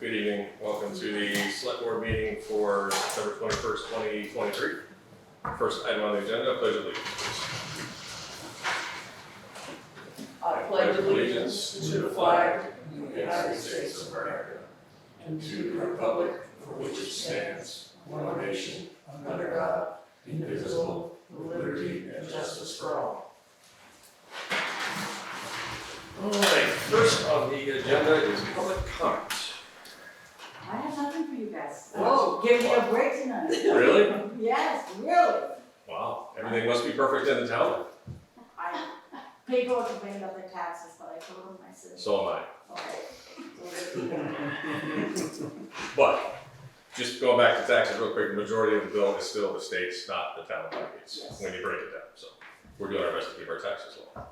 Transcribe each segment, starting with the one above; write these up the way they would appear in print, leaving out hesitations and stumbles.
Good evening. Welcome to the select board meeting for September 21st, 2023. First item on the agenda, pledge of allegiance. I pledge allegiance to the flag of the United States of America and to the republic for which it stands, one nation, under God, indivisible, with liberty and justice for all. All right, first on the agenda is public comment. I have nothing for you guys. Whoa, give me a break tonight. Really? Yes, really. Wow, everything must be perfect in the town. People are complaining about their taxes, but I told them, I said, So am okay. But, just going back to taxes real quick, the majority of the bill is still the state's, not the town of Highgate's, Yes. when you break it down. So, we're doing our best to keep our taxes low.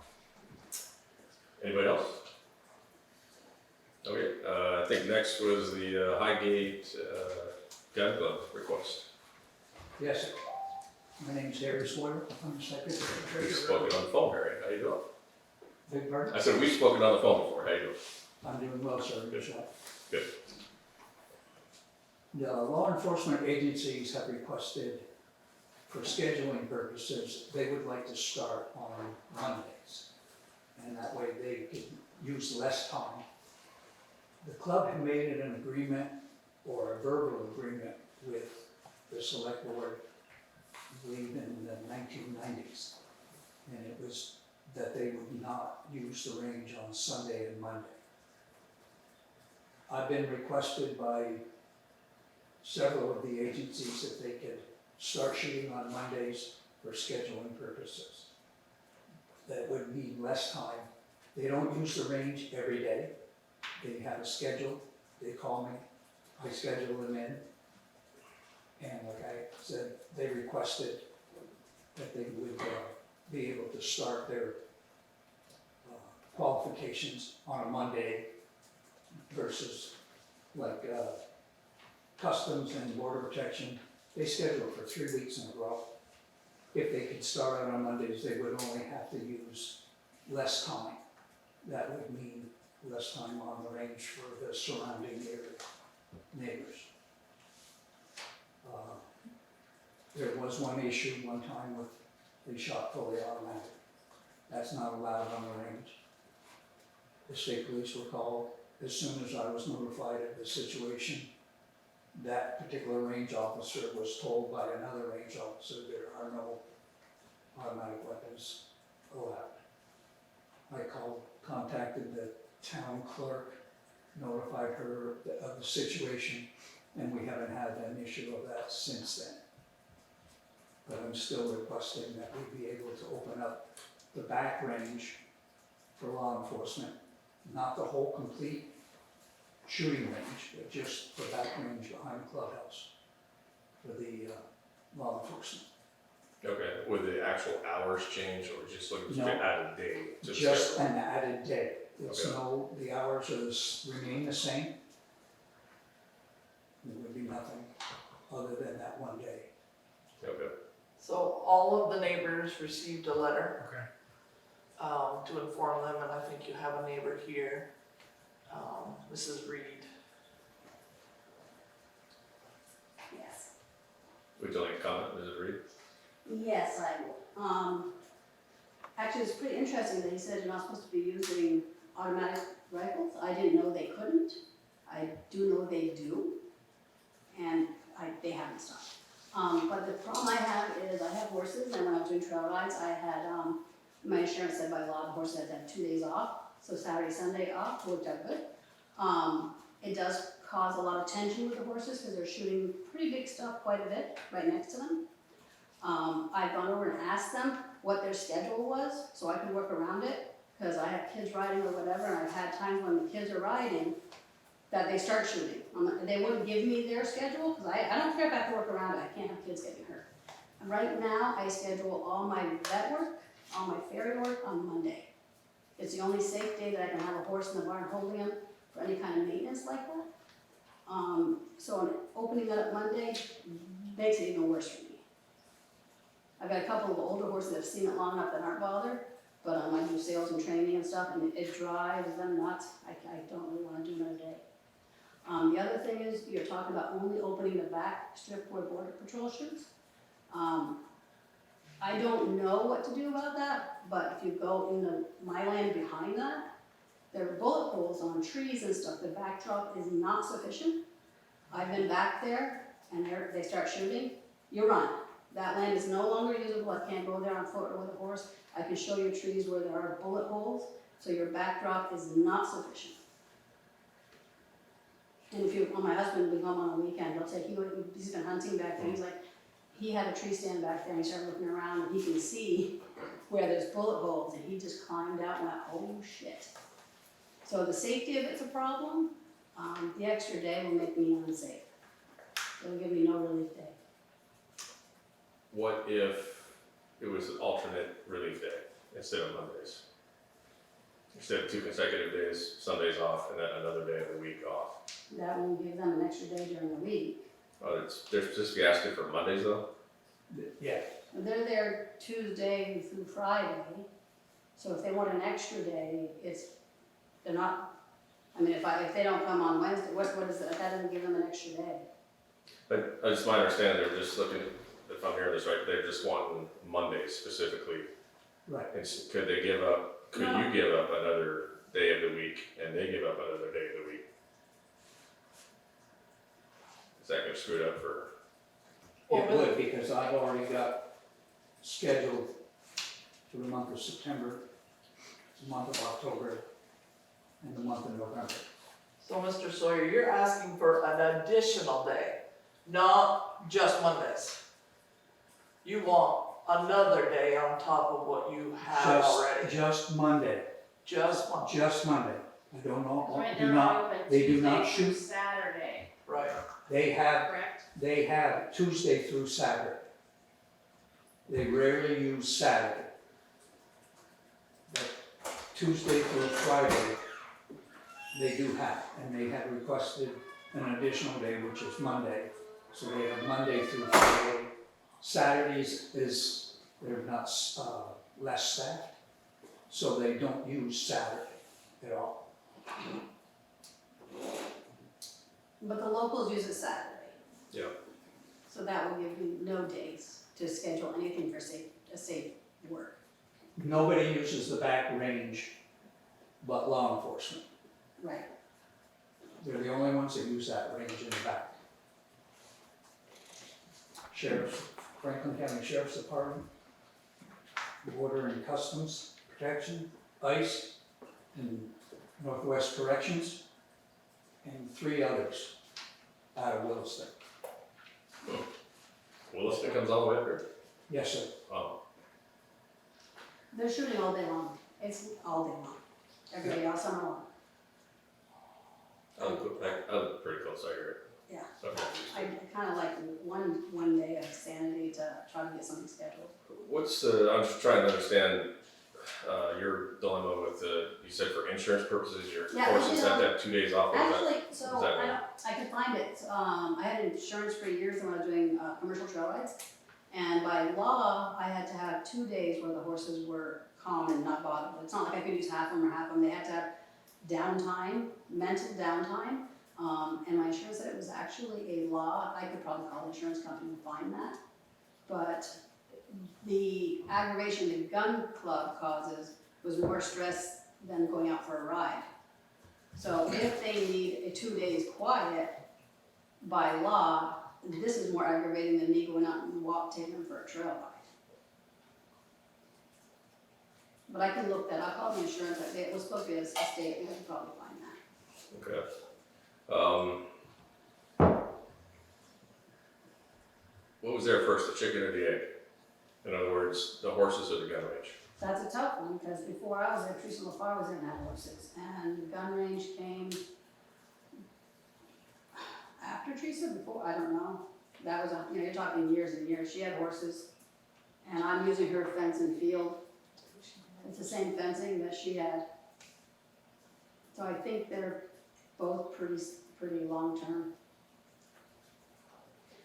Anybody else? Okay, I think next was the Highgate Gun Club request. Yes, my name's Harry Sawyer, I'm the secretary. We've spoken on the phone, Harry. How you doing? Big pardon? I said we've spoken on the phone before. How you doing? I'm doing well, sir, yourself. Good. The law enforcement agencies have requested, for scheduling purposes, they would like to start on Mondays. And that way they can use less time. The club had made it an agreement, or a verbal agreement, with the select board, I believe in the 1990s. And it was that they would not use the range on Sunday and Monday. I've been requested by several of the agencies if they could start shooting on Mondays for scheduling purposes. That would mean less time. They don't use the range every day. They have a schedule, they call me, I schedule them in. And like I said, they requested that they would be able to start their qualifications on a Monday versus like customs and border protection. They schedule for 3 weeks in a row. If they could start out on Mondays, they would only have to use less time. That would mean less time on the range for the surrounding area neighbors. There was one issue one time with they shot fully automatic. That's not allowed on the range. The state police were called as soon as I was notified of the situation. That particular range officer was told by another range officer there are no automatic weapons allowed. I contacted the town clerk, notified her of the situation, and we haven't had an issue of that since then. But I'm still requesting that we be able to open up the back range for law enforcement, not the whole complete shooting range, but just the back range behind the clubhouse for the law enforcement. Okay. Would the actual hours change, or just like No. add a day? To Just schedule? an added day. It's Okay. no, the hours remain the same. There would be nothing other than that one day. Okay. So all of the neighbors received a letter to inform them, and I think you have a neighbor here, Mrs. Reed. Yes. Would you like to comment, Mrs. Reed? Yes, I will. Actually, it's pretty interesting that he said you're not supposed to be using automatic rifles. I didn't know they couldn't. I do know they do. And they haven't stopped. But the problem I have is I have horses, and when I was doing trail rides, I had, my insurance said by law the horses had to have 2 days off. So Saturday, Sunday off worked out good. It does cause a lot of tension with the horses because they're shooting pretty big stuff quite a bit right next to them. I've gone over and asked them what their schedule was so I could work around it because I have kids riding or whatever, and I've had times when the kids are riding that they start shooting. They wouldn't give me their schedule because I don't care if I have to work around it. I can't have kids getting hurt. And right now, I schedule all my vet work, all my ferry work on Monday. It's the only safe day that I can have a horse in the barn holding him for any kind of maintenance like that. So opening that up Monday makes it even worse for me. I've got a couple of older horses that have seen it long enough that aren't bothered, but I do sales and training and stuff, and it drives them nuts. I don't really want to do another day. The The other thing is, you're talking about only opening the back strip where border patrol shoots. I don't know what to do about that, but if you go in my land behind that, there are bullet holes on trees and stuff, the backdrop is not sufficient. I've been back there, and they start shooting, you run. That land is no longer usable, I can't go there on foot or with a horse. I can show you trees where there are bullet holes, so your backdrop is not sufficient. And when my husband would come on a weekend, he's been hunting back there, he's like, he had a tree stand back there, and he started looking around, and he can see where there's bullet holes, and he just climbed out and went, oh shit. So the safety of it's a problem, the extra day will make me unsafe. It'll give me no relief day. What if it was an alternate relief day instead of Mondays? Instead of 2 consecutive days, Sundays off, and then another day of the week off. That will give them an extra day during the week. Oh, they're supposed to be asking for Mondays though? Yeah, They're there Tuesday through Friday, so if they want an extra day, they're not, I mean, if they don't come on Wednesday, what is it, that doesn't give them an extra day. But I just my understanding, they're just looking, if I'm hearing this right, they're just wanting Mondays specifically. right. And could they give up, could No. you give up another day of the week and they give up another day of the week? Is that gonna screw it up for? It would, because I've already got scheduled for the month of September, the month of October, and the month of November. So Mr. Sawyer, you're asking for an additional day, not just Mondays. You want another day on top of what you have already, Just Monday, just Monday, just Monday. I don't know, Right do now, not, I open they do not Tuesday through shoot. Saturday, right? correct? They have Tuesday through Saturday. They rarely use Saturday. But Tuesday through Friday, they do have, and they have requested an additional day, which is Monday. So they have Monday through Friday. Saturdays they're not, less staffed, so they don't use Saturday at all. But the locals use it Saturday. Yeah. So that will give you no days to schedule anything for safe work. Nobody uses the back range but law enforcement. Right. They're the only ones that use that range in the back. Franklin County Sheriff's Department, Border and Customs Protection, ICE, and Northwest Corrections, and 3 others out of Williston. Williston comes all the way up here? Yes, sir. Oh, They're shooting all day long. It's all day long. Every day, all summer long. I live pretty close, I hear it. Yeah. Okay. I kind of like one day of sanity to try to get something scheduled. I'm just trying to understand, your dilemma with you said for insurance purposes, your Yeah, horses have to have 2 days off. What does that- Actually, so does that mean? I can find it. I had insurance for years when I was doing commercial trail rides. And by law, I had to have 2 days where the horses were calm and not bothered. It's not like I could use half of them or half of them. They had to have downtime, mental downtime. And my insurance said it was actually a law. I could probably call the insurance company and find that. But the aggravation the gun club causes was more stress than going out for a ride. So if they need a 2 days quiet by law, this is more aggravating than me going out and taking them for a trail ride. But I can look that, I'll call the insurance, it was supposed to be a state, we can probably find that. Okay. What was there first, the chicken or the egg? In other words, the horses or the gun range? That's a tough one, because before I was there, Teresa LaFar was in that horses, and the gun range came after Teresa, before, I don't know. That was, you're talking years and years, she had horses, and I'm using her fence and field. It's the same fencing that she had. So I think they're both pretty long-term.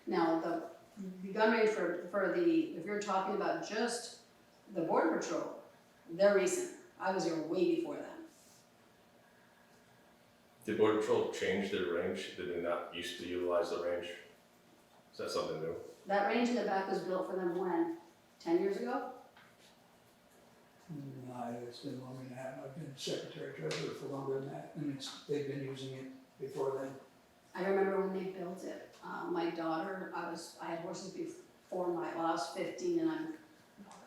Now, the gun range for if you're talking about just the border patrol, they're recent. I was here way before them. Did Border Patrol change their range? Did they not used to utilize the range? Is that something new? That range in the back was built for them when? 10 years ago? No, it's been longer than that. I've been secretary treasurer for longer than that, and they've been using it before then. I remember when they built it. My daughter, I had horses before I was 15, and I'm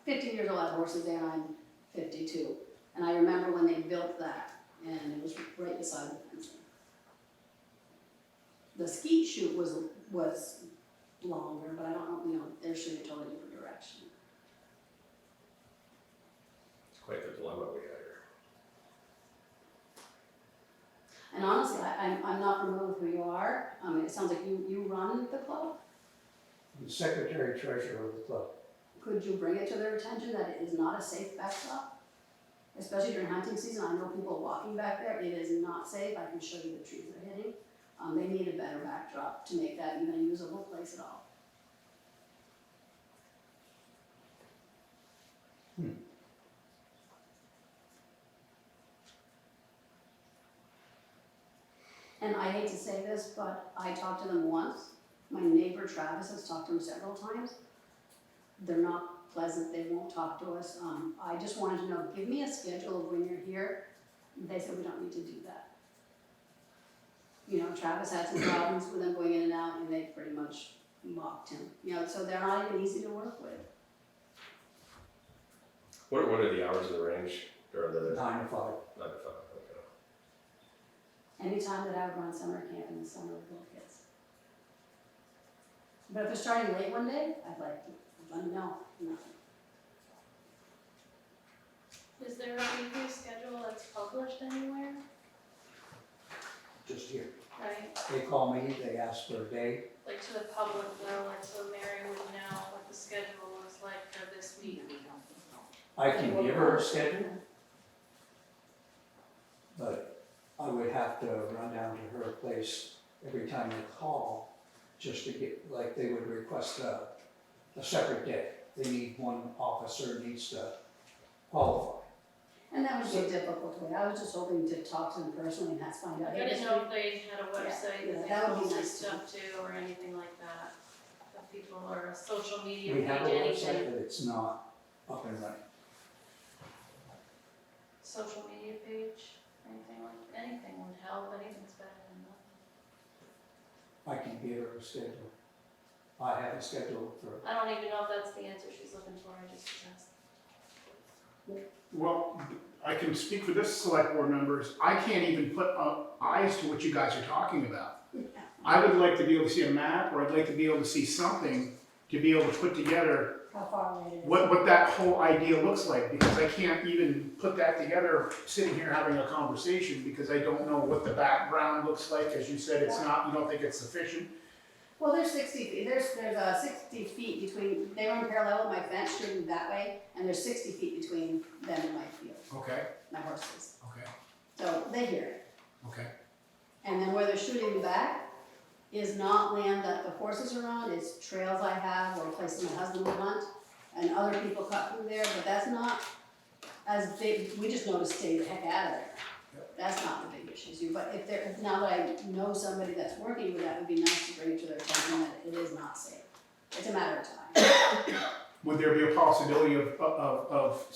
15 years old. I had horses, and I'm 52. And I remember when they built that, and it was right beside the fencing. The skeet chute was longer, but I don't know, they're shooting a totally different direction. It's quite the dilemma we have here. And honestly, I'm not familiar with who you are. It sounds like you run the club. I'm the secretary treasurer of the club. Could you bring it to their attention that it is not a safe backstop? Especially during hunting season, I know people walking back there, it is not safe. I can show you the trees they're hitting. They need a better backdrop to make that even a usable place at all. And I hate to say this, but I talked to them once. My neighbor Travis has talked to them several times. They're not pleasant, they won't talk to us. I just wanted to know, give me a schedule of when you're here. They said, we don't need to do that. You know, Travis had some problems with them going in and out, and they pretty much mocked him. You know, so they're not even easy to work with. What are the hours of the range during the 9 to 5. 9 to 5? Okay. Anytime that I would run summer camp in the summer with little kids. But if they're starting late one day, I'd like to let them know. Nothing. Is there a weekly schedule that's published anywhere? Just here. Right, They call me, they ask for a day. like to the public though, like so Mary would know what the schedule looks like for this week. I can give her a schedule, but I would have to run down to her place every time they call, just to get, like, they would request a separate day. They need one officer needs to qualify. And that would be a difficult way. I was just hoping to talk to them personally and have to find out. I didn't know if they had a website Yeah, that that they would be posted nice too. stuff to or anything like that. If people or a social media We page, have a website, anything. but it's not up and running. Social media page, anything would help, anything's better than nothing. I can give her a schedule. I have a schedule for, I don't even know if that's the answer she's looking for, I just asked. Well, I can speak for this select board members, I can't even put eyes to what you guys are talking about. I would like to be able to see a map, or I'd like to be able to see something to be able to put together How far away it is. what that whole idea looks like, because I can't even put that together sitting here having a conversation, because I don't know what the background looks like. As you said, it's not, you don't think it's sufficient. Well, there's 60 feet, there's 60 feet between, they run parallel with my fence shooting that way, and there's 60 feet between them and my field, Okay, my horses. okay, So they hear it. okay, And then where they're shooting back is not land that the horses are on, it's trails I have or places my husband would hunt, and other people cut through there, but that's not as big, we just know to stay the heck out of there. That's not the big issue, but if there, now that I know somebody that's working with that, it would be nice to bring it to their attention that it is not safe. It's a matter of time. Would there be a possibility of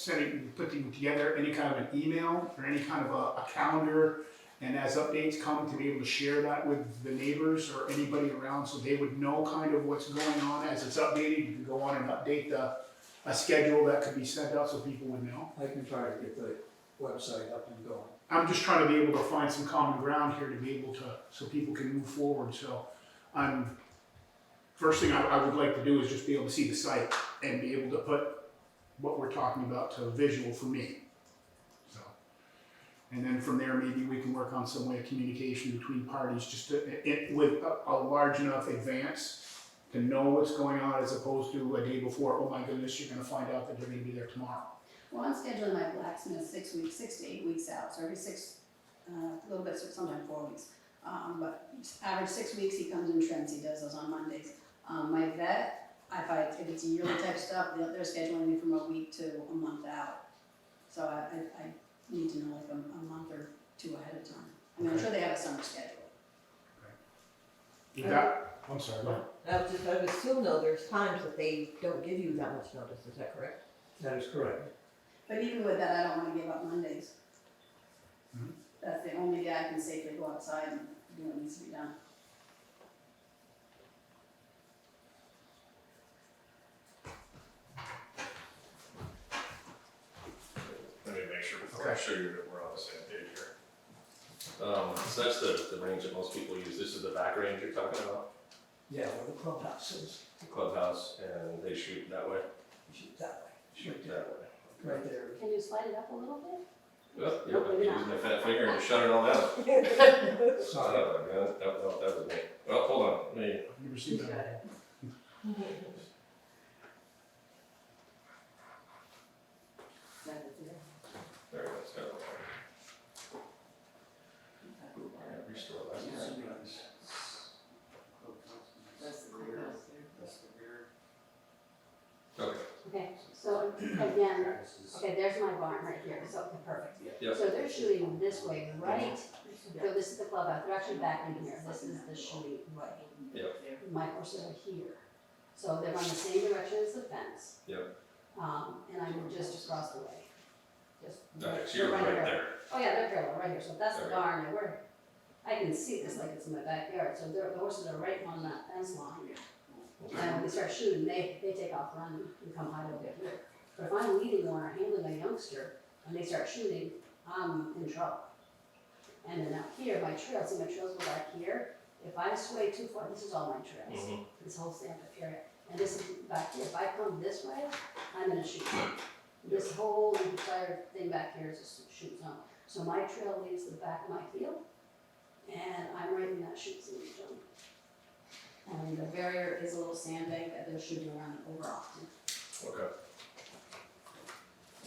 putting together any kind of an email or any kind of a calendar, and as updates come, to be able to share that with the neighbors or anybody around, so they would know kind of what's going on as it's updated? You can go on and update a schedule that could be sent out so people would know. I can try to get the website up and going. I'm just trying to be able to find some common ground here to be able to, so people can move forward. So first thing I would like to do is just be able to see the site and be able to put what we're talking about to a visual for me. So, and then from there, maybe we can work on some way of communication between parties, just with a large enough advance to know what's going on, as opposed to a day before, oh my goodness, you're gonna find out that they're gonna be there tomorrow. Well, I'm scheduling my blacksmith 6 to 8 weeks out, so every a little bit, sometimes 4 weeks. But average 6 weeks, he comes and trims, he does those on Mondays. My vet, if it's yearly type stuff, they're scheduling me from a week to a month out. So I need to know like a month or two ahead of time. I mean, I'm sure they have a summer schedule. With that, I'm sorry, go ahead. I would assume though, there's times that they don't give you that much notice, is that correct? That is correct. But even with that, I don't wanna give up Mondays. Mhm. That's the only day I can safely go outside and do what needs to be done. Let me make sure before I Okay. show you that we're on the same page here. So that's the range that most people use. This is the back range you're talking about, Yeah, where the clubhouse is, the clubhouse, and they shoot that way, shoot that way, shoot that way. right there. Can you slide it up a little bit? Yep, No, maybe yep, not. using the fat finger and shut it all down. Sorry. No, that was me. Well, hold on, let me, You received that? there we go, it's got it. Yeah, restore last time. Okay, Okay, so again, okay, there's my barn right here, so, okay, perfect. Yep. So they're shooting this way, right? So this is the clubhouse, they're actually back in here, this is the shooting way. Yep. My horses are here, so they're on the same direction as the fence. Yep. And I'm just across the way. Just. okay, so you're right here. there. Oh yeah, they're parallel, right here, so that's the Okay. barn, and I can see this like it's in my backyard, so the horses are right on that fence line. And when they start shooting, they take off running and come hide over here. But if I'm leading one or handling a youngster and they start shooting, I'm in trouble. And then out here, my trails, see my trails go back here, if I sway too far, this is all my trails, Mhm. this whole stand up area. And this is back here, if I come this way, I'm in a shoot zone. This whole entire thing back here is a shoot zone. So my trail leaves the back of my field, and I'm right in that shoot zone. And the barrier is a little sandbank that they're shooting around over often. Okay.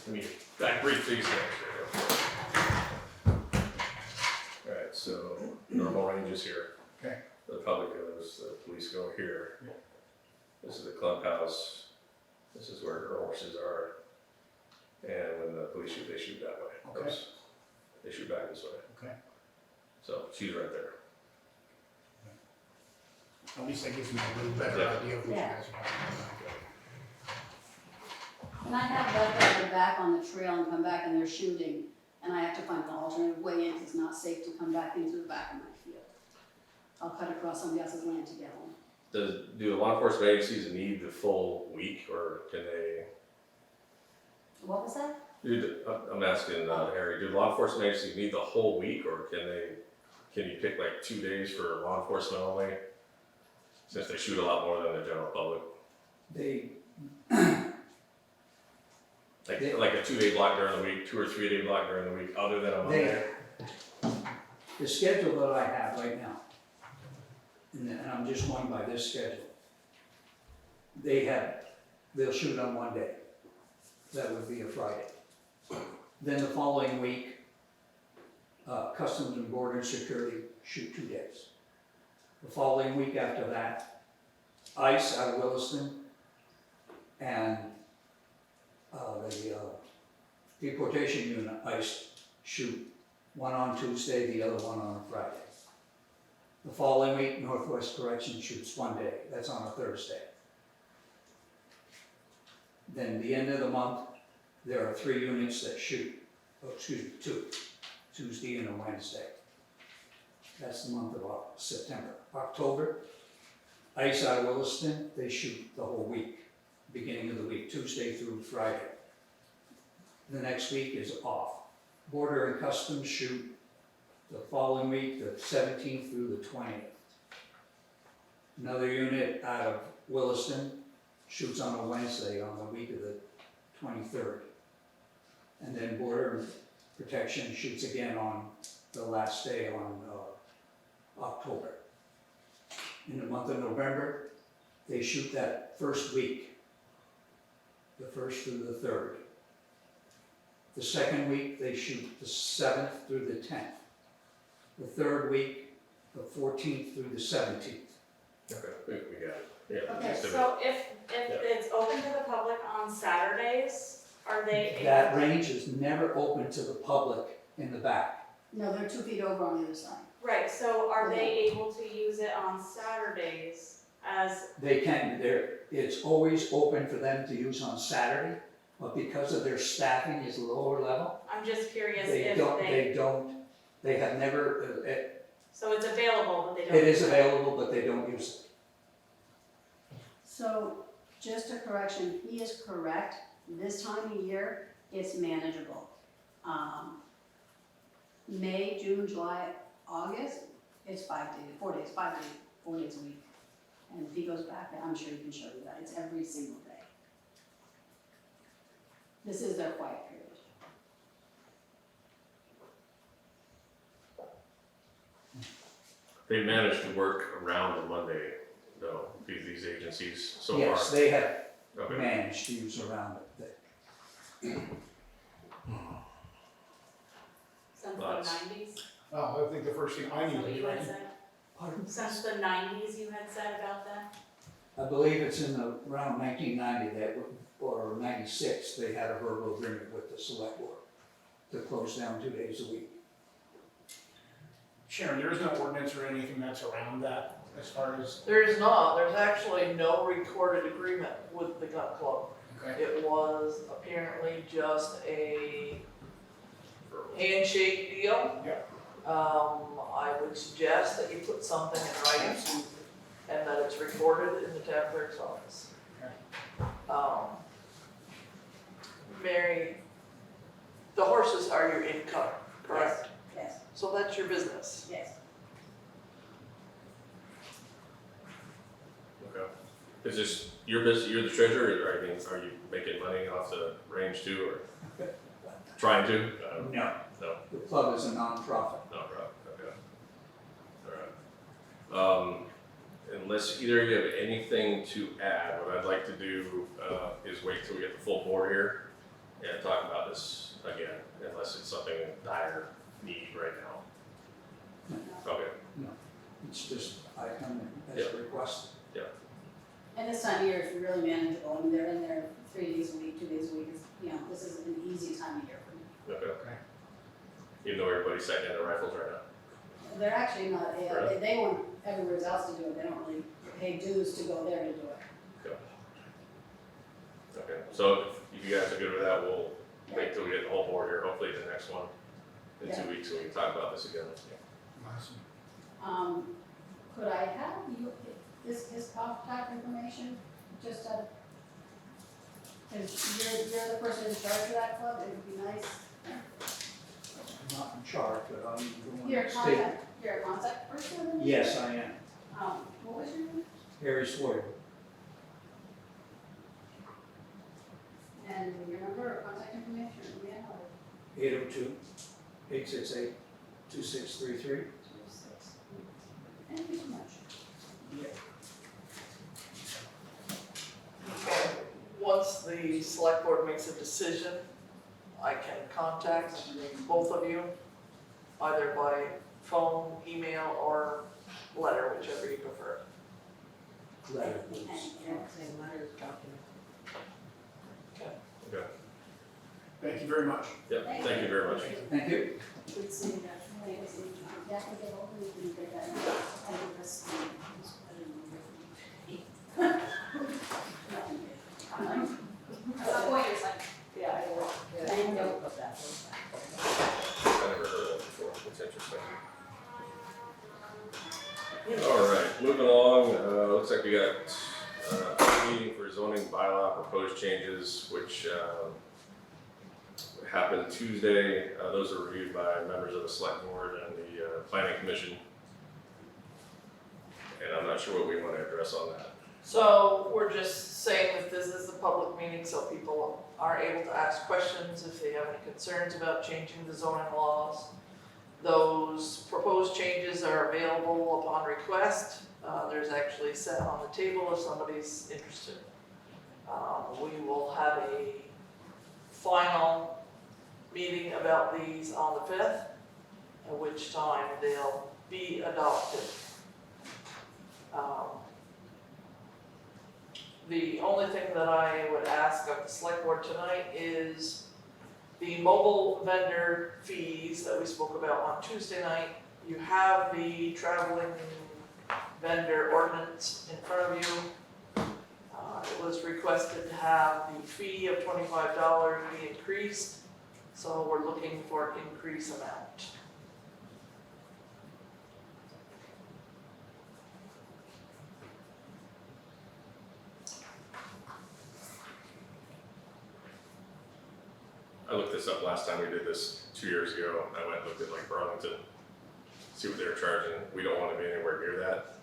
Let me back brief these things here. Alright, so normal range is here. Okay. The public goes, the police go here. Yeah. This is the clubhouse. This is where her horses are. And when the police shoot, they shoot that way. Okay. Oops. They shoot back this way. Okay. So she's right there. At least that gives me a little better Yeah. idea of what you Yeah. guys are talking about. And I have left them back on the trail and come back and they're shooting, and I have to find an alternative way in, 'cause it's not safe to come back into the back of my field. I'll cut across somebody else's land to get home. Do the law enforcement agencies need the full week, or can they? What was that? I'm asking Harry, do law enforcement agencies need the whole week, or can you pick like 2 days for law enforcement only? Since they shoot a lot more than the general public, They, like a 2-day block during the week, 2 or 3 day block during the week, other than a Monday. the schedule that I have right now, and I'm just going by this schedule, they'll shoot on one day. That would be a Friday. Then the following week, Customs and Border Security shoot 2 days. The following week after that, ICE out of Williston and the deportation unit, ICE, shoot one on Tuesday, the other one on a Friday. The following week, Northwest Corrections shoots 1 day, that's on a Thursday. Then the end of the month, there are 3 units that shoot, 2, Tuesday and a Wednesday. That's the month of September. October, ICE out of Williston, they shoot the whole week, beginning of the week, Tuesday through Friday. The next week is off. Border and Customs shoot the following week, the 17th through the 20th. Another unit out of Williston shoots on a Wednesday on the week of the 23rd. And then Border Protection shoots again on the last day on October. In the month of November, they shoot that first week, the 1st through the 3rd. The second week, they shoot the 7th through the 10th. The third week, the 14th through the 17th. Okay, we got it. Yeah. Okay, just a so if it's open to the public on Saturdays, are they able? That range is never open to the public in the back. No, they're 2 feet over on the other side. Right, so are they able to use it on Saturdays as, They can, it's always open for them to use on Saturday, but because of their staffing is lower level, I'm just curious they if don't, they have never, so it's available, but they don't. it is available, but they don't use it. So, just a correction, he is correct, this time of year, it's manageable. May, June, July, August, it's 5 days, 4 days, 5 days, 4 days a week. And if he goes back, I'm sure he can show you that, it's every single day. This is their quiet period. They managed to work around the Monday, though, these agencies so far. Yes, they have Okay. managed to use around it. Since the Lots. 90s? Oh, I think the first thing I Is need that to what do, you had right? said? Pardon? Since the 90s you had said about that? I believe it's in around 1990 or 96, they had a verbal agreement with the select board to close down 2 days a week. Sharon, there is no ordinance or anything that's around that as far as, There is not, there's actually no recorded agreement with the gun club. okay, It was apparently just a handshake deal. Yeah. I would suggest that you put something in writing and that it's recorded in the town clerk's office. Okay. Mary, the horses are your income, correct? Yes, So that's your business. yes. Okay. Is this your business, you're the treasurer, or I mean, are you making money off the range too, or trying to? No. No. The club is a nonprofit. No, right, okay. All right. Unless either of you have anything to add, what I'd like to do is wait till we get the full board here and talk about this again, unless it's something in dire need right now. Okay, It's just, I come in as requested. And this time of year is really manageable, I mean, they're in there 3 days a week, 2 days a week, it's, you know, this is an easy time of year for me. okay. Okay. Even though everybody's setting in their rifles right now. They're actually not, Really? they want everywhere else to do it, they don't really pay dues to go there to do it. Okay, so if you guys are good with that, we'll wait till we get the whole board here, hopefully the next one in 2 weeks, so we can talk about this again. Awesome. Could I have you, his contact information, just cause you're the person in charge of that club, it would be nice. I'm not in charge, but I'm the one You're a that's taking. you're a contact person? Yes, I am. What was your name? Harry Sawyer. And your number or contact information, yeah, or 802-868-2633. 26. Thank you so much. Once the select board makes a decision, I can contact both of you, either by phone, email, or letter, whichever you prefer. Letter, And, please. Okay, Thank you very much. yep, thank you very much. Thank you. we'd see that, that would get open, we can get that, I think that's, Yeah. Thank you. I never heard of that before, it's interesting. All right, moving along, looks like we got a meeting for zoning bylaw proposed changes, which happened Tuesday. Those are reviewed by members of the select board and the planning commission. And I'm not sure what we want to address on that. So we're just saying that this is a public meeting, so people are able to ask questions if they have any concerns about changing the zoning laws. Those proposed changes are available upon request. There's actually a set on the table if somebody's interested. We will have a final meeting about these on the 5th, at which time they'll be adopted. The only thing that I would ask of the select board tonight is the mobile vendor fees that we spoke about on Tuesday night, you have the traveling vendor ordinance in front of you. It was requested to have the fee of $25 be increased, so we're looking for increase amount. I looked this up last time we did this 2 years ago. I went and looked at like Burlington, see what they're charging. We don't want to be anywhere near that,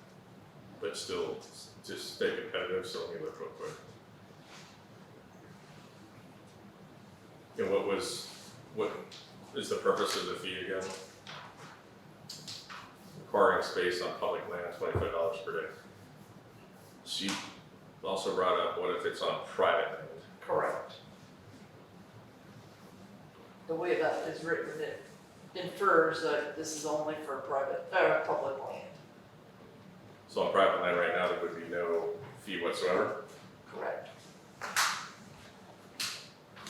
but still just stay competitive. So let me look real quick. And what is the purpose of the fee again? Requiring space on public land, $25 per day. She also brought up, what if it's on private land? Correct. The way that is written, it infers that this is only for public land. So on private land right now, there would be no fee whatsoever. Correct.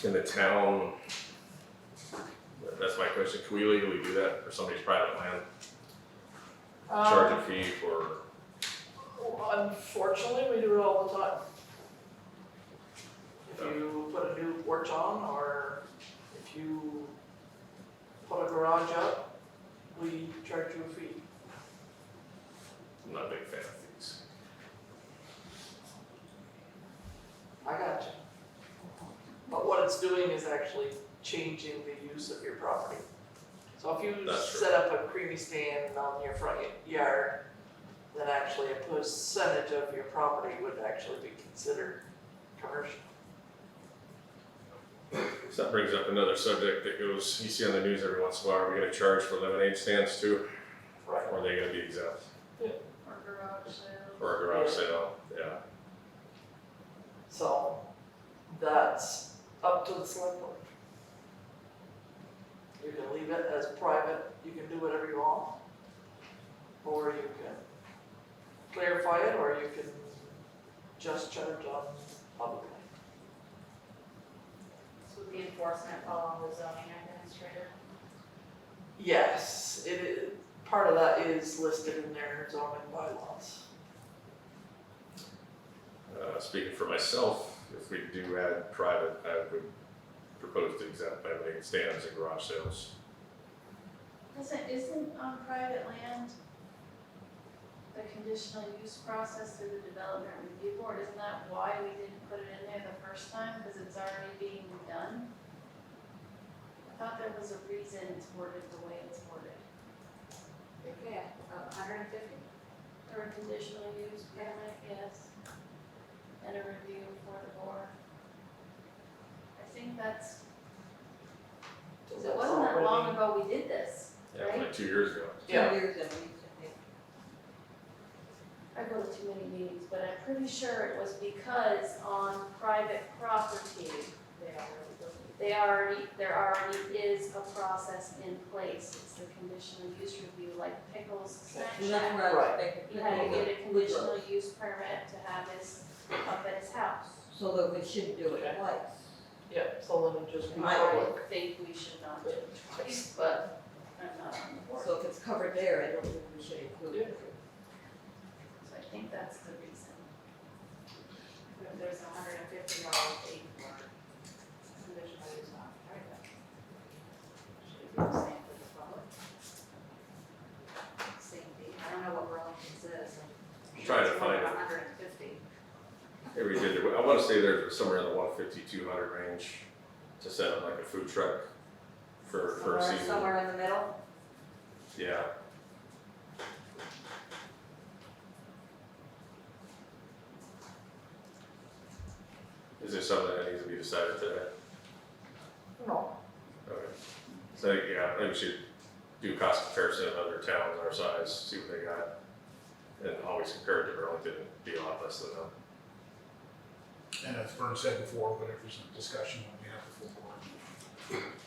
In the town, that's my question, can we legally do that for somebody's private land? Charge a fee for, Unfortunately, we do it all the time. If you put a new porch on, or if you put a garage up, we charge you a fee. I'm not a big fan of fees. I got you. But what it's doing is actually changing the use of your property. So if you That's true. set up a creamy stand on your front yard, then actually a percentage of your property would actually be considered commercial. So that brings up another subject that goes, you see on the news every once in a while, are we gonna charge for lemonade stands too? Right. Or are they gonna be exempt? Or garage sale. Or a garage sale, yeah. So that's up to the select board. You can leave it as private, you can do whatever you want. Or you can clarify it, or you can just charge on public land. So the enforcement fall on the zoning administrator. Yes, it is, part of that is listed in their zoning bylaws. Speaking for myself, if we do add private, I would propose to exempt lemonade stands and garage sales. Isn't on private land, the conditional use process through the development review board, isn't that why we didn't put it in there the first time, because it's already being done? I thought there was a reason it's worded the way it's worded. Yeah, 150. Or a conditional use permit, yes. And a review for the board. I think that's, because it wasn't that long ago we did this, Yeah, right? like 2 years ago. Yeah. 2 years at least, I think. I go to too many meetings, but I'm pretty sure it was because on private property, there already is a process in place. It's the conditional use review, like Pickles Snack And that's Shack. where I was Right. thinking. You had to get a conditional use permit to have this up at his house. So that we shouldn't do it twice. Yeah, so then it just be My public. I think we should not do it twice, but I'm not on the board. So if it's covered there, I don't think we should include it. So I think that's the reason. There's $150 fee for conditional use on private. Should it be the same for the public? Same thing. I don't know what Burlington says. I'm trying to find it. 150. Yeah, we did, I wanna say there's somewhere in the 150, 200 range to set up like a food truck for a season. Somewhere in the middle. Yeah. Is there something that needs to be decided today? No. Okay. So, yeah, I think we should do cost comparison of other towns our size, see what they got. And always compare it to Burlington, it'd be a lot less than that. And as Vern said before, whatever some discussion when we have the full board,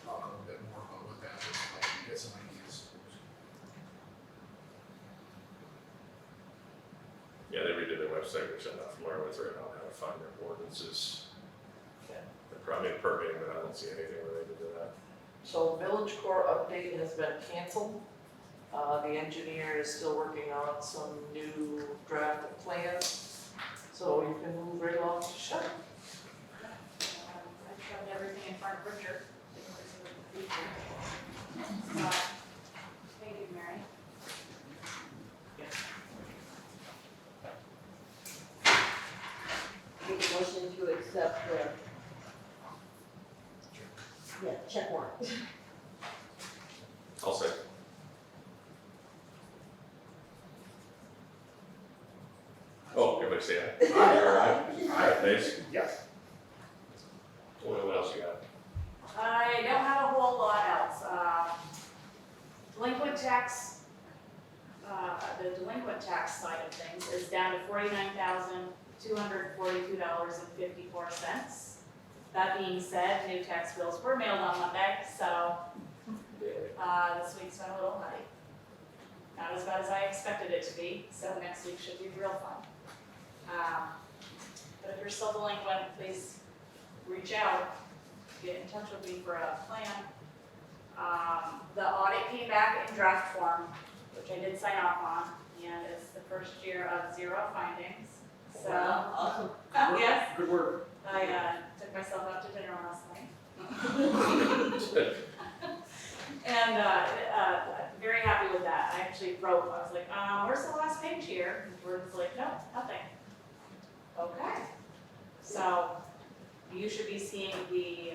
talk a little bit more about what that is like and get some ideas. Yeah, they redid their website, which I'm not familiar with right now, how to find their ordinances. Okay. But probably permitting, but I don't see anything related to that. So village core update has been canceled. The engineer is still working on some new draft plans, so you can move right along to Shep. I shoved everything in front of Richard. Thank you, Mary. Make a motion to accept the. Yeah, check warrant. I'll say. Oh, everybody say aye. Alright, thanks. Yes. What else you got? I don't have a whole lot else. Delinquent tax, the delinquent tax side of things is down to $49,242.54. That being said, new tax bills were mailed on Monday, so, this week's been a little nutty. Not as bad as I expected it to be, so next week should be real fun. But if you're still delinquent, please reach out, get in touch with me for a plan. The audit came back in draft form, which I did sign off on, and it's the first year of 0 findings. So, Awesome. yes, Good work. I took myself out to dinner last night. And very happy with that. I actually wrote, I was like, where's the last page here? And Gordon's like, no, nothing. Okay. So you should be seeing the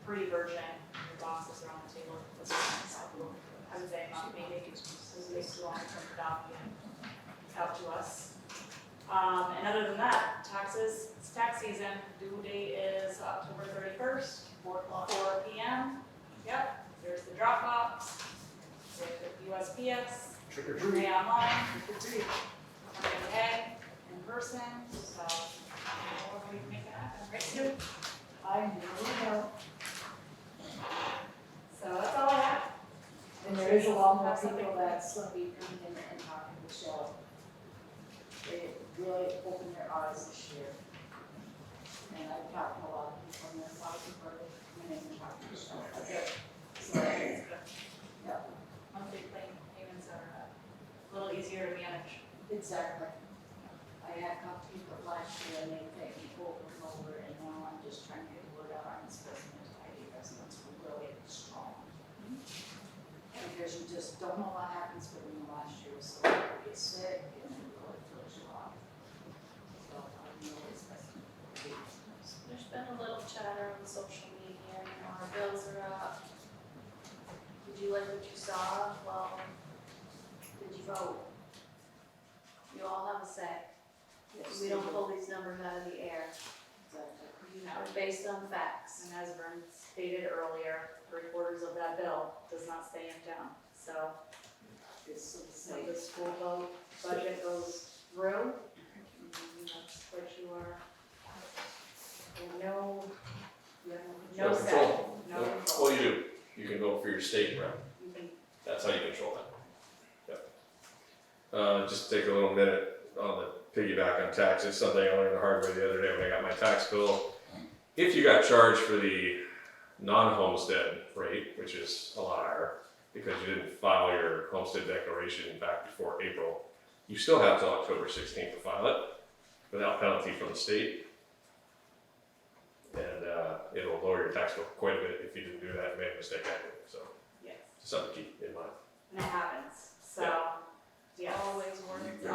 pre-version. Your boxes are on the table. I would say not maybe because it takes too long to print the document out to us. And other than that, taxes, it's tax season. Due date is October 31st, 4 p.m. Yep, there's the Dropbox, there's the USPS, Trick or treat. pay online, pay in person, so however we can make it happen, right, Sue? I never know. So that's all I have. And there is a lot more people that's gonna be coming in and talking to Michelle. They really opened their eyes this year. And I've talked to a lot of people, and there's a lot of people that come in and talk to Michelle. Okay. So, yeah, Monthly payments are a little easier to manage. exactly. I had talked to people last year and they thanked me over and over, and now I'm just trying to get the word out on this business. ID residents were really strong. Because you just don't know what happens within the last year, so you get sick and it really throws you off. So I'm really expecting There's been a little chatter on social media, you know, our bills are up. Did you like what you saw? Well, did you vote? You all have a say. We don't pull these numbers out of the air. They're based on facts. And as Vern stated earlier, 3/4 of that bill does not stay in town. So so the school vote budget goes through, that's what you are, no, you have no say, control. no control. Well, you do. You can vote for your state rep. You can, That's how you control that. Yep. Just take a little minute on the piggyback on taxes, something I learned the hard way the other day when I got my tax bill. If you got charged for the non-homestead rate, which is a lot higher, because you didn't file your homestead declaration back before April, you still have till October 16th to file it without penalty from the state. And it'll lower your tax bill quite a bit if you didn't do that and made a mistake that way. So yes, just something to keep in mind. and it happens, so, yes. Always worth it. You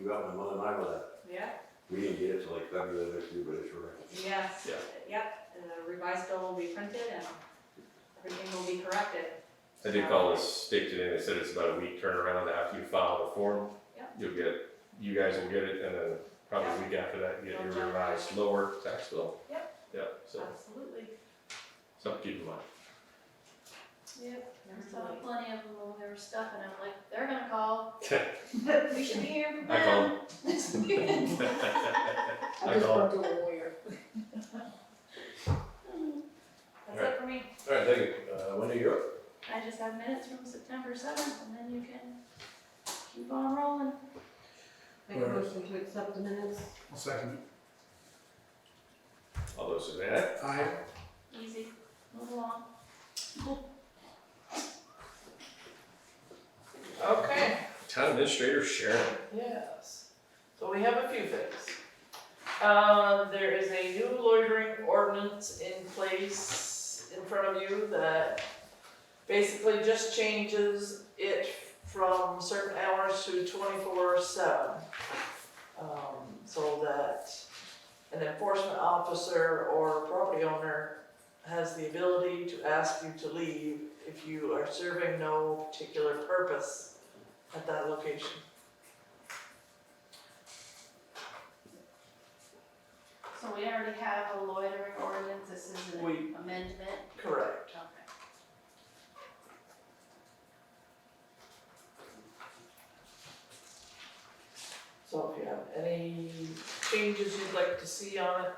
got my mother and I with that. Yeah, We didn't get it till like February this year, but it's right. yes, Yeah. yep, the revised bill will be printed and everything will be corrected. I did call the state today, they said it's about a week turnaround after you file the form. Yep. You'll get, you guys will get it, and then probably a week after that, you get your revised lower tax bill. Yep. Yeah, so Absolutely. something to keep in mind. Yep, saw plenty of them when they were stuff, and I'm like, they're gonna call. We should be here for I called. them. I called. to a lawyer. That's it for me. All right, thank you. Wendy, you're up. I just have minutes from September 7th, and then you can keep on rolling. Make a motion to accept the minutes. I'll second it. All those say aye. I, Easy, move along. Okay, Town Administrator Sharon. yes. So we have a few things. There is a new loitering ordinance in place in front of you that basically just changes it from certain hours to 24/7. So that an enforcement officer or property owner has the ability to ask you to leave if you are serving no particular purpose at that location. So we already have a loitering ordinance, this is an We- amendment? Correct. Okay. So if you have any changes you'd like to see on it,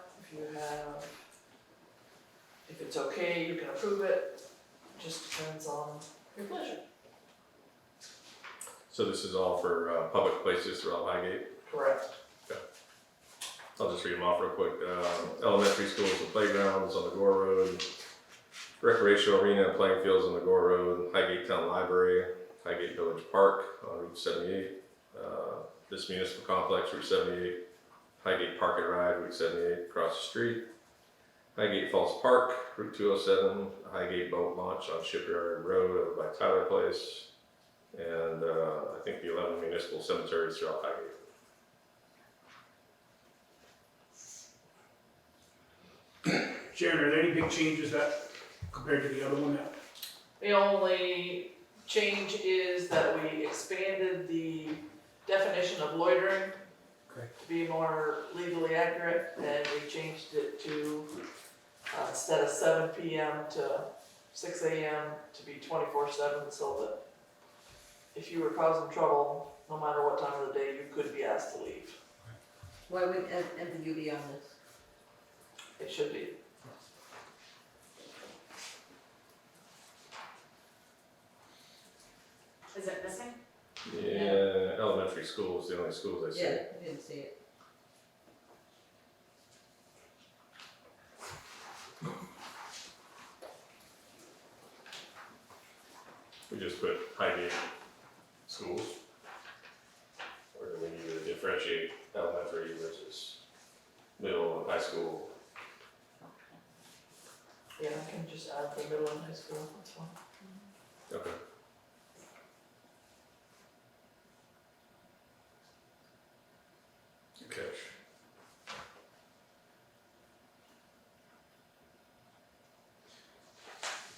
if it's okay, you can approve it, just depends on your pleasure. So this is all for public places throughout Highgate. Correct. I'll just read them off real quick. Elementary schools and playgrounds on the Gore Road, recreational arena and playing fields on the Gore Road, Highgate Town Library, Highgate Village Park on Route 78, this municipal complex, Route 78, Highgate Park and Ride, Route 78, across the street, Highgate Falls Park, Route 207, Highgate Boat Launch on Shipyard Road over by Tyler Place, and I think the 11 municipal cemeteries throughout Highgate. Sharon, are there any big changes that, compared to the other one that? The only change is that we expanded the definition of loitering Okay. to be more legally accurate, and we changed it to, instead of 7 p.m. to 6 a.m. to be 24/7, so that if you were causing trouble, no matter what time of the day, you could be asked to leave. Why would MPU be on this? It should be. is it missing? Yeah, elementary schools, the only schools I see. Yeah, I didn't see it. We just put Highgate schools. Or do we need to differentiate elementary versus middle and high school? Yeah, I can just add the middle and high school, that's fine. Okay. Good catch.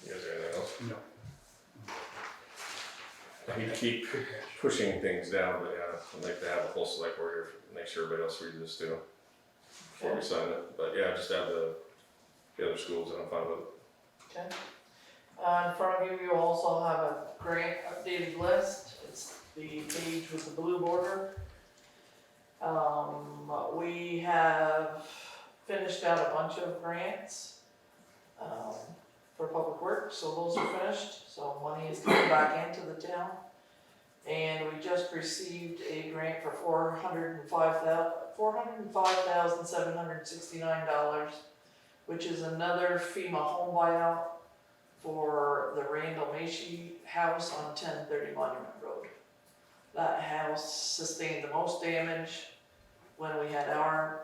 You guys got anything else? No. I hate to keep Good catch. pushing things down, but yeah, I'd like to have a full select board here, make sure everybody else reads this too, before we sign it. But yeah, just add the other schools and I'm fine with it. Okay. In front of you, you also have a grant updated list. It's the page with the blue border. We have finished out a bunch of grants for public works, so those are finished. So money is coming back into the town. And we just received a grant for $405,769, which is another FEMA home buyout for the Randall Macy house on 1030 Monument Road. That house sustained the most damage when we had our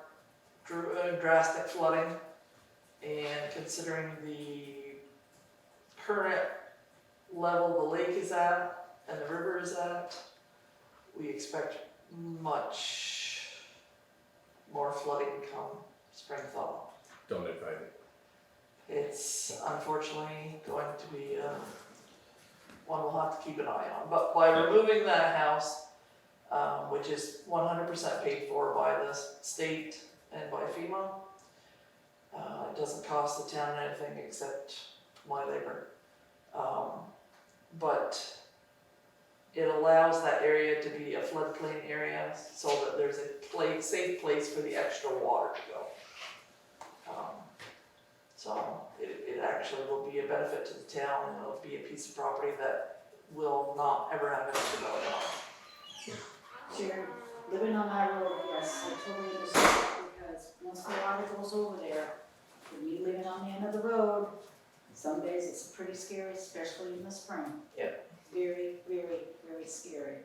drastic flooding, and considering the current level the lake is at and the river is at, we expect much more flooding come spring thaw. Don't invite it. It's unfortunately going to be one we'll have to keep an eye on. But by removing that house, which is 100% paid for by the state and by FEMA, it doesn't cost the town anything except my labor. But it allows that area to be a floodplain area so that there's a safe place for the extra water to go. So it actually will be a benefit to the town, and it'll be a piece of property that will not ever have any development on. Sharon, living on that road, yes, I totally understand, because once the water goes over there, for me living on the end of the road, some days it's pretty scary, especially in the spring. Yep. Very, very, very scary.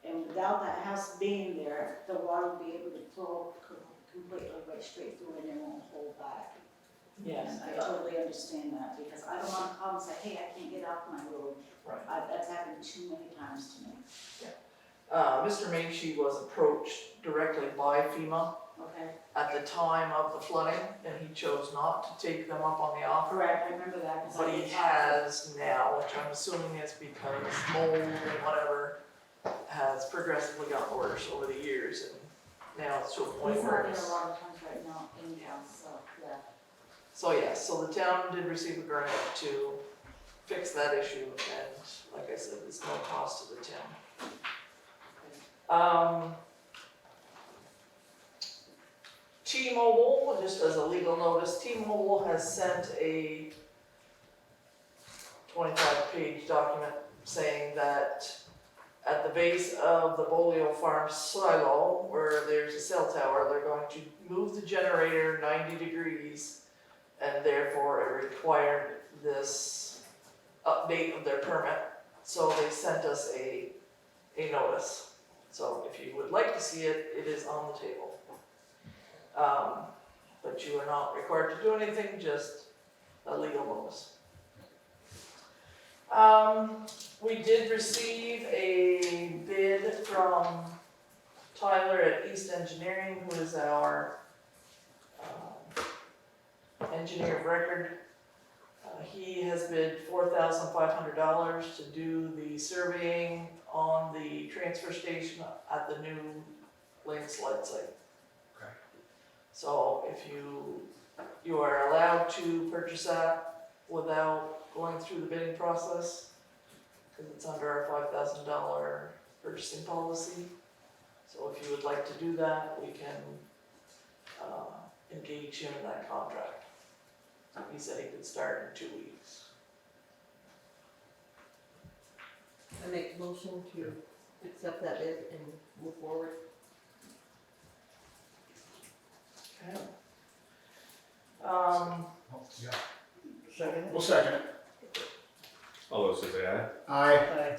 And without that house being there, the water will be able to flow completely right straight through and it won't hold back. Yes. And I totally understand that, because I don't want to call and say, hey, I can't get off my road. Right. That's happened too many times to me. Mr. Mainshe was approached directly by FEMA Okay? at the time of the flooding, and he chose not to take them up on the offer. Correct, I remember that, because But I he did has now, which I'm assuming is because mold and whatever has progressively gotten worse over the years, and now it's to a point He's where not there it's. a lot of times right now anyhow, so, yeah. So yes, so the town did receive a grant to fix that issue, and like I said, it's no cost to the town. T-Mobile, just as a legal notice, T-Mobile has sent a 25-page document saying that at the base of the Bolio Farm silo, where there's a cell tower, they're going to move the generator 90 degrees, and therefore it required this update of their permit. So they sent us a notice. So if you would like to see it, it is on the table. But you are not required to do anything, just a legal notice. We did receive a bid from Tyler at East Engineering, who is our engineer of record. He has bid $4,500 to do the surveying on the transfer station at the new landslide site. Okay. So if you are allowed to purchase that without going through the bidding process, because it's under our $5,000 purchasing policy. So if you would like to do that, we can engage him in that contract. He said he could start in 2 weeks. I make a motion to accept that bid and move forward. Okay. Oh, yeah. Second. We'll second it. All those who say aye? Aye. Aye.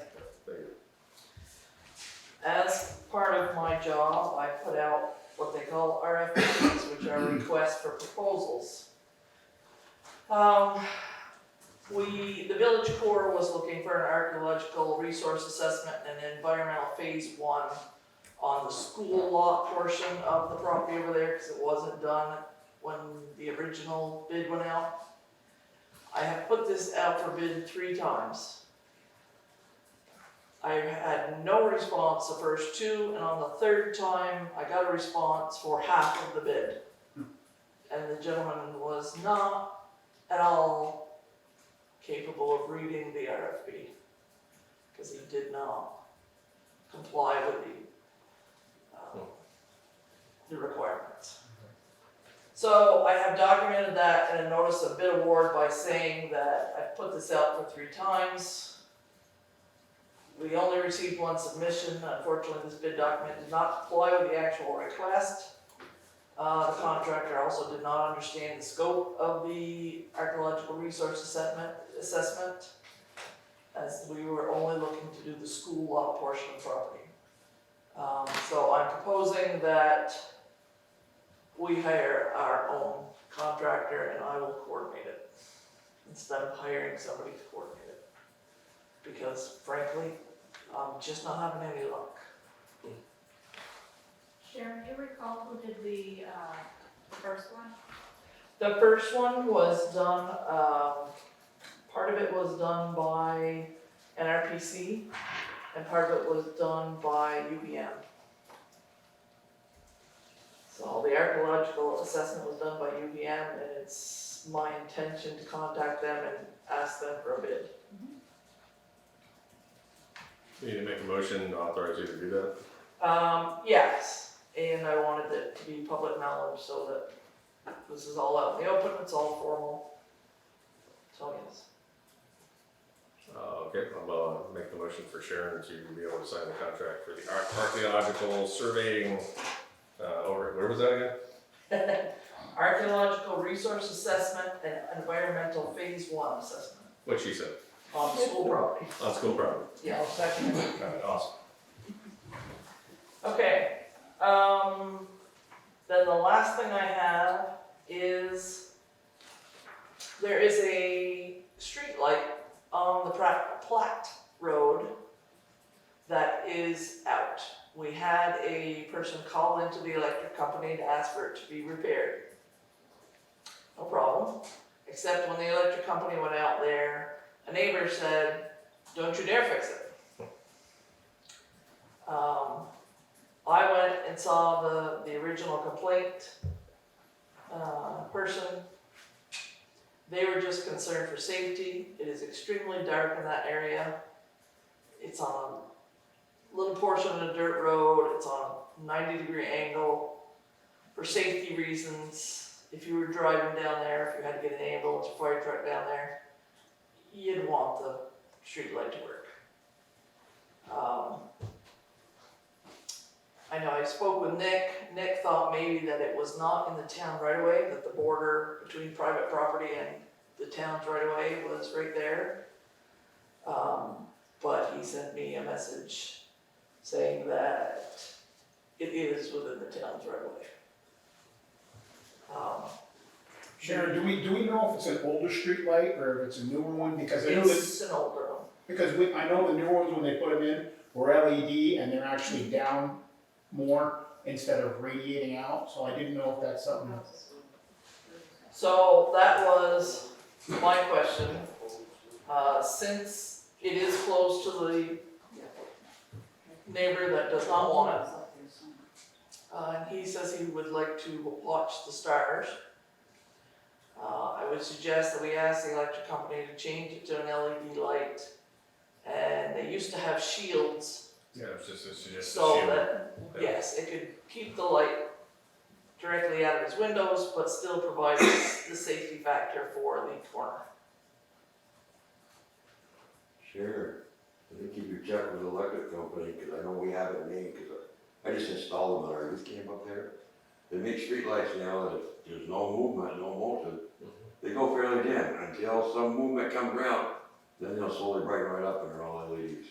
As part of my job, I put out what they call RFPs, which are requests for proposals. The village core was looking for an archaeological resource assessment and environmental phase 1 on the school lot portion of the property over there, because it wasn't done when the original bid went out. I have put this out for bid 3 times. I had no response the first 2, and on the 3rd time, I got a response for half of the bid. And the gentleman was not at all capable of reading the RFP, because he did not comply with the requirements. So I have documented that in a notice of bid award by saying that I've put this out for 3 times. We only received 1 submission. Unfortunately, this bid document did not comply with the actual request. The contractor also did not understand the scope of the archaeological resource assessment, as we were only looking to do the school lot portion of the property. So I'm proposing that we hire our own contractor and I will coordinate it, instead of hiring somebody to coordinate it. Because frankly, I'm just not having any luck. Sharon, do you recall who did the first one? The first one was done, part of it was done by NRPC, and part of it was done by UVM. So the archaeological assessment was done by UVM, and it's my intention to contact them and ask them for a bid. You need to make a motion to authorize you to do that? Yes, and I wanted it to be public knowledge so that this is all out in the open, it's all formal. So yes. Okay, I'll make the motion for Sharon to be able to sign the contract for the archaeological surveying, over, where was that again? archaeological resource assessment and environmental phase 1 assessment What she said, on school property. on school property. Yeah, I'll second it. Alright, awesome. Okay, then the last thing I have is there is a street light on the Platt Road that is out. We had a person call into the electric company to ask for it to be repaired. No problem, except when the electric company went out there, a neighbor said, "Don't you dare fix it." I went and saw the original complaint person. They were just concerned for safety. It is extremely dark in that area. It's on a little portion of a dirt road. It's on a 90-degree angle. For safety reasons, if you were driving down there, if you had to get an ambulance or fire truck down there, you'd want the street light to work. I know I spoke with Nick. Nick thought maybe that it was not in the town right away, that the border between private property and the town's right away was right there. But he sent me a message saying that it is within the town's right away. Sharon, do we know if it's an older street light or if it's a newer one? Because I know that, It's an older one. because I know the newer ones, when they put them in, were LED and they're actually down more instead of radiating out, so I didn't know if that's something. So that was my question. Since it is close to the neighbor that does not want it, and he says he would like to watch the stars, I would suggest that we ask the electric company to change it to an LED light. And they used to have shields, Yeah, it's just a suggestion. so that, yes, it could keep the light directly out of his windows, but still provide the safety factor for the corner. Sure. I think keep your check with the electric company, because I know we have it made, because I just installed them on our youth camp up there. They make streetlights now that if there's no movement, no motion, they go fairly dim until some movement comes around, then they'll slowly brighten right up and they're all LEDs.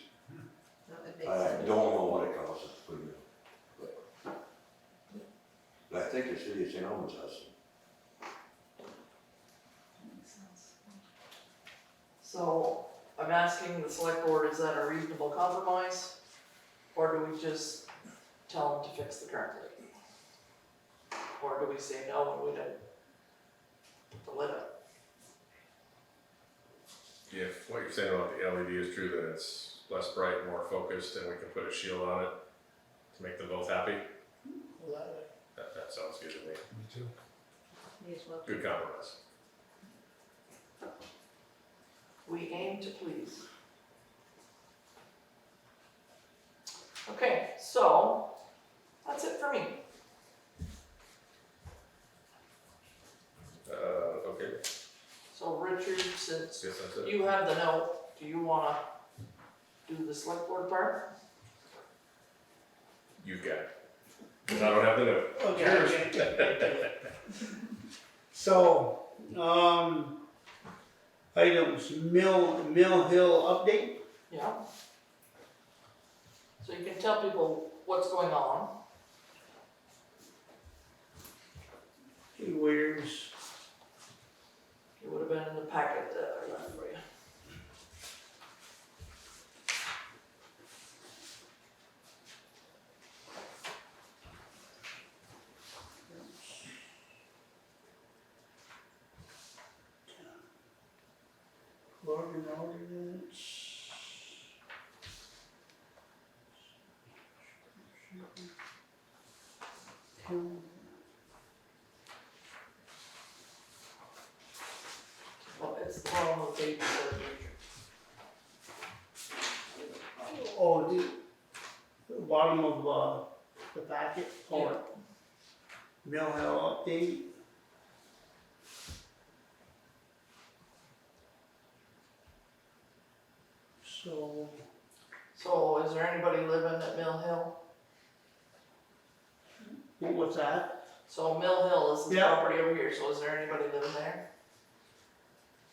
I don't know what it costs us to put them in. But I think the city of St. Albans has some. So I'm asking the select board, is that a reasonable compromise? Or do we just tell them to fix the current light? Or do we say no and we don't put the lid up? If what you're saying about the LED is true, then it's less bright, more focused, and we can put a shield on it to make them both happy. That sounds good to me. Me too. Good compromise. We aim to please. Okay, so that's it for me. Okay, So Richard, since guess that's it. you have the note, do you wanna do the select board part? You got it. 'Cause I don't have the note. Okay. So, items, Mill Hill update? Yeah. So you can tell people what's going on. Where's, It would have been in the packet that I left for you. Logan ordinance? Well, it's the bottom of the page, so Oh, the bottom of, the packet, or Mill Hill update? So is there anybody living at Mill Hill? What's that? So Mill Hill is the Yeah. property over here, so is there anybody living there?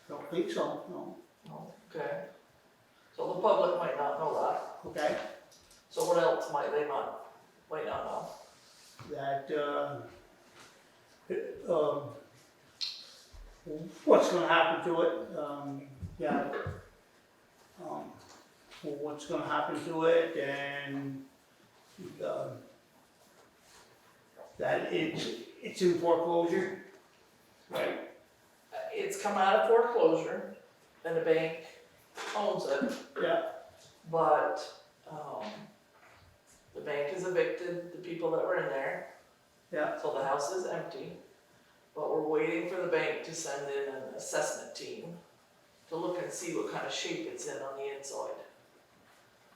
Don't think so, no. No. Okay. So the public might not know that. Okay. So what else might they not know? That, what's gonna happen to it, yeah. What's gonna happen to it and, that it's in foreclosure, right? It's come out of foreclosure and the bank owns it, Yeah, but, the bank has evicted the people that were in there. yeah, So the house is empty, but we're waiting for the bank to send in an assessment team to look and see what kind of shape it's in on the inside.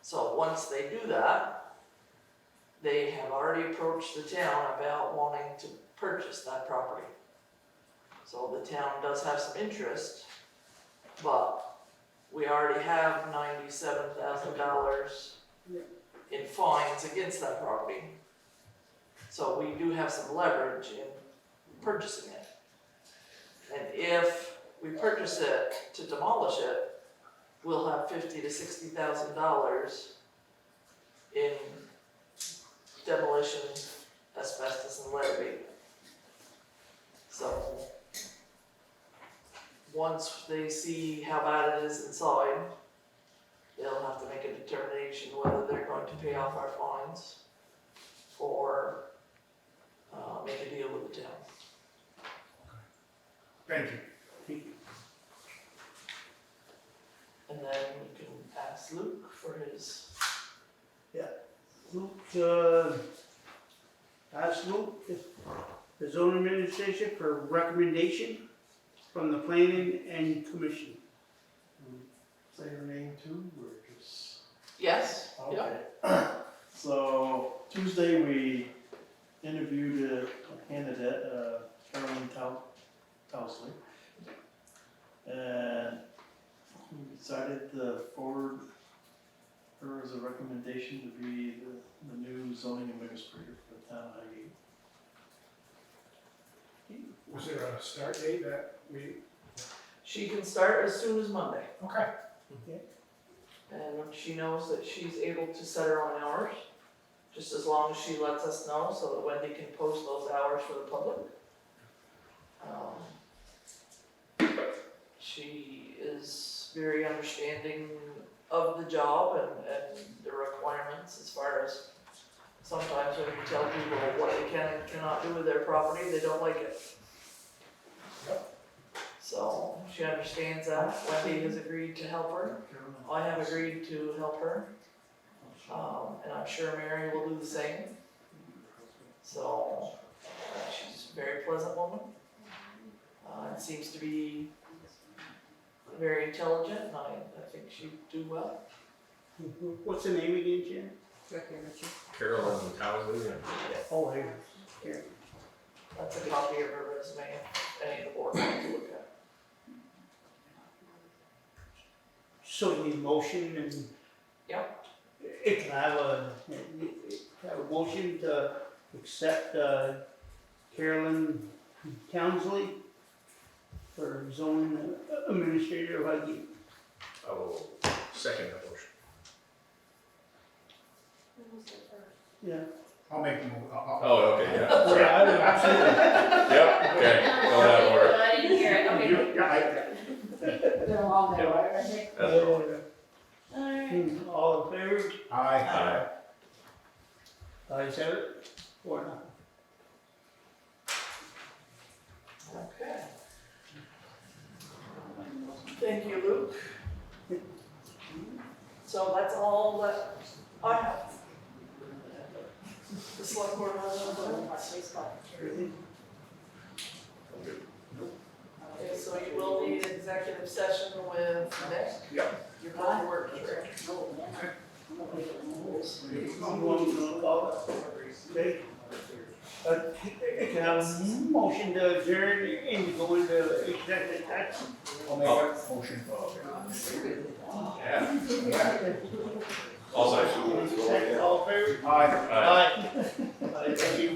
So once they do that, they have already approached the town about wanting to purchase that property. So the town does have some interest, but we already have $97,000 in fines against that property. So we do have some leverage in purchasing it. And if we purchase it to demolish it, we'll have $50,000 to $60,000 in demolition, asbestos and lead abatement. So once they see how bad it is inside, they'll have to make a determination whether they're going to pay off our fines or make a deal with the town. Thank you. And then you can ask Luke for his, Luke, ask Luke, if the zoning administration for recommendation from the planning and commission. Say your name too, or just? yes, yeah, Okay. So Tuesday, we interviewed a candidate, Carolyn Towsley. And we decided to forward her as a recommendation to be the new zoning administrator for the town of Highgate. Was there a start date that we, she can start as soon as Monday. okay. And she knows that she's able to set her own hours, just as long as she lets us know so that Wendy can post those hours for the public. She is very understanding of the job and the requirements as far as sometimes when you tell people what they can and cannot do with their property, they don't like it. So she understands that. Wendy has agreed to help her. I have agreed to help her. And I'm sure Mary will do the same. So she's a very pleasant woman. And seems to be very intelligent, and I think she'd do well. What's the name again, Jen? Carolyn Towsley, and Oh, here. That's a copy of her resume, if any of the board wants to look at. So you need motion and? Yep. It can have a motion to accept Carolyn Townsley for zoning administrator of Highgate. I will second that motion. Yeah. I'll make the move. Oh, okay, yeah, sorry. Yeah, absolutely. Yep, okay, go that order. I didn't hear it, okay. They're along there, right, Randy? That's all. Alright. All in favor? Aye. Ayes have it, 4-0. Okay. Thank you, Luke. So that's all that I have. The select board has no votes. Okay, so you will need an executive session with Nick. Yep. Your board work director. You want to call it? Okay. Can I have a motion to adjourn and to go into executive session? I'll make a motion. Yeah. Also, All in favor? Aye. Aye. Thank you.